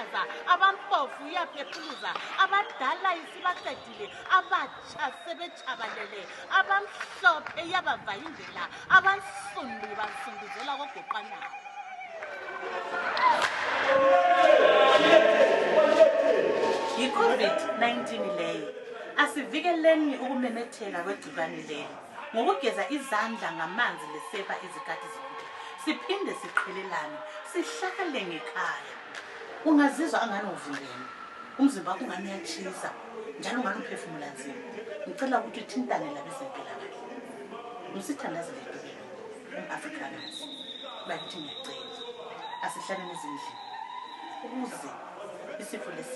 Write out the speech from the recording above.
abachaza abampofu iyaphephuluza abadala isibaqedile abatsha sebechabalele abamhlophe iyabavayindela abansundu basunduzela kogoqanayo. Yi-COVID-19 leyo asivikeleni ukumemetheka kwegciwane lelo ngokugeza izandla ngamanzi lesepa izikhathi zonke siphinde siqhelelane sihlale ngekhaya. Ungazizwa angani uvimbene umzimba wakho ungani uyatshisa njalo ungani uphefumula nzima ngicela ukuthi uthintane labezempilakahle umsithandaze letubelo Afrikaners bakithi ngiyacela asihlaleni ezindlini ukuze isifo lesi